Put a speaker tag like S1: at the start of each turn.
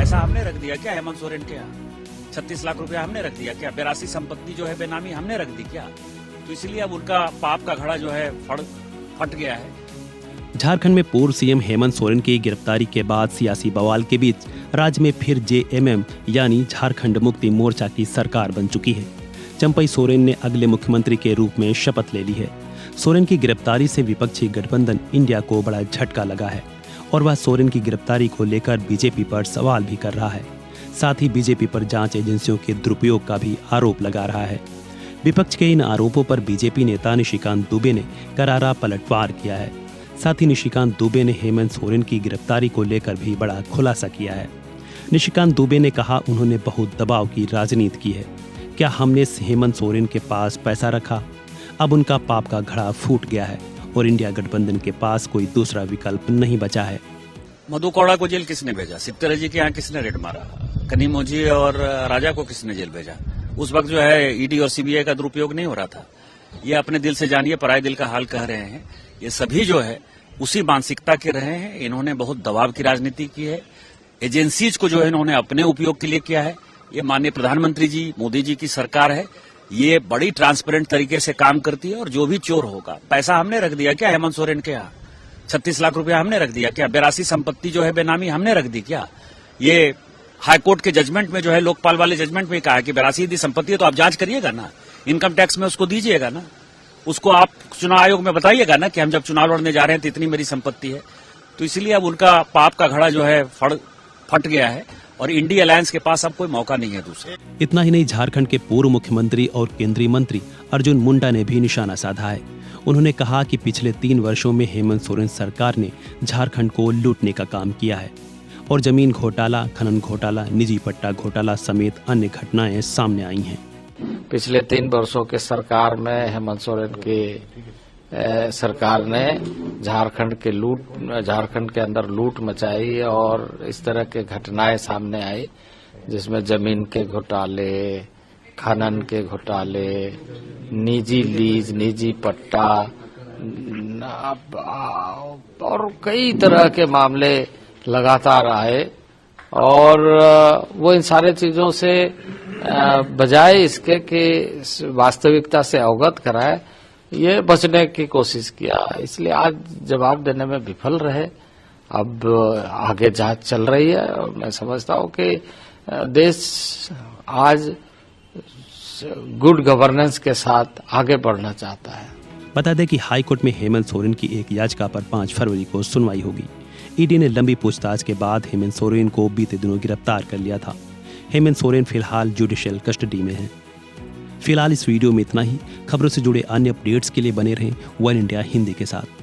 S1: पैसा हमने रख दिया क्या हेमंत सोरेन के यहाँ? 36 लाख रुपया हमने रख दिया क्या? 82 संपत्ति जो है बेनामी हमने रख दी क्या? तो इसलिए अब उनका पाप का घड़ा जो है फट गया है।
S2: झारखंड में पूर्व सीएम हेमंत सोरेन की गिरफ्तारी के बाद सियासी बवाल के बीच राज्य में फिर जेएमएम यानी झारखंड मुक्ति मोर्चा की सरकार बन चुकी है। चंपई सोरेन ने अगले मुख्यमंत्री के रूप में शपथ ले ली है। सोरेन की गिरफ्तारी से विपक्षी गठबंधन इंडिया को बड़ा झटका लगा है और वह सोरेन की गिरफ्तारी को लेकर बीजेपी पर सवाल भी कर रहा है। साथ ही बीजेपी पर जांच एजेंसियों के दुरुपयोग का भी आरोप लगा रहा है। विपक्ष के इन आरोपों पर बीजेपी नेता निशिकांत दुबे ने करारा पलटवार किया है। साथ ही निशिकांत दुबे ने हेमंत सोरेन की गिरफ्तारी को लेकर भी बड़ा खुलासा किया है। निशिकांत दुबे ने कहा, उन्होंने बहुत दबाव की राजनीति की है। क्या हमने हेमंत सोरेन के पास पैसा रखा? अब उनका पाप का घड़ा फूट गया है और इंडिया गठबंधन के पास कोई दूसरा विकल्प नहीं बचा है।
S1: मधु कौड़ा को जेल किसने भेजा? सित्तेर जी के यहाँ किसने रेड मारा? कनीमोजी और राजा को किसने जेल भेजा? उस वक्त जो है ईडी और सीबीआई का दुरुपयोग नहीं हो रहा था। ये अपने दिल से जानिए, पराये दिल का हाल कह रहे हैं। ये सभी जो है उसी मानसिकता के रहे हैं। इन्होंने बहुत दबाव की राजनीति की है। एजेंसीज को जो है इन्होंने अपने उपयोग के लिए किया है। ये माननीय प्रधानमंत्री जी, मोदी जी की सरकार है। ये बड़ी ट्रांसपेरेंट तरीके से काम करती है और जो भी चोर होगा, पैसा हमने रख दिया क्या हेमंत सोरेन के यहाँ? 36 लाख रुपया हमने रख दिया क्या? 82 संपत्ति जो है बेनामी हमने रख दी क्या? ये हाईकोर्ट के जजमेंट में जो है, लोकपाल वाले जजमेंट में कहा है कि 82 संपत्ति है तो आप जांच करिएगा ना, इनकम टैक्स में उसको दीजिएगा ना, उसको आप चुनाव आयोग में बताइएगा ना कि हम जब चुनाव लड़ने जा रहे हैं तो इतनी मेरी संपत्ति है। तो इसलिए अब उनका पाप का घड़ा जो है फट गया है और इंडी अलायंस के पास अब कोई मौका नहीं है दूसरा।
S2: इतना ही नहीं, झारखंड के पूर्व मुख्यमंत्री और केंद्रीय मंत्री अर्जुन मुंडा ने भी निशाना साधा है। उन्होंने कहा कि पिछले 3 वर्षों में हेमंत सोरेन सरकार ने झारखंड को लूटने का काम किया है और जमीन घोटाला, खनन घोटाला, निजी पट्टा घोटाला समेत अन्य घटनाएं सामने आई हैं।
S3: पिछले 3 वर्षों के सरकार में हेमंत सोरेन की सरकार ने झारखंड के अंदर लूट मचाई और इस तरह के घटनाएं सामने आई, जिसमें जमीन के घोटाले, खनन के घोटाले, निजी लीज, निजी पट्टा और कई तरह के मामले लगातार आए और वो इन सारे चीजों से बजाय इसके कि वास्तविकता से अवगत कराए, ये बचने की कोशिश किया। इसलिए आज जवाब देने में विफल रहे। अब आगे जांच चल रही है और मैं समझता हूं कि देश आज गुड गवर्नेंस के साथ आगे बढ़ना चाहता है।
S2: बता दें कि हाईकोर्ट में हेमंत सोरेन की एक याचिका पर 5 फरवरी को सुनवाई होगी। ईडी ने लंबी पूछताछ के बाद हेमंत सोरेन को बीते दिनों गिरफ्तार कर लिया था। हेमंत सोरेन फिलहाल जुडिशियल कस्टडी में है। फिलहाल इस वीडियो में इतना ही। खबरों से जुड़े अन्य अपडेट्स के लिए बने रहें वन इंडिया हिंदी के साथ।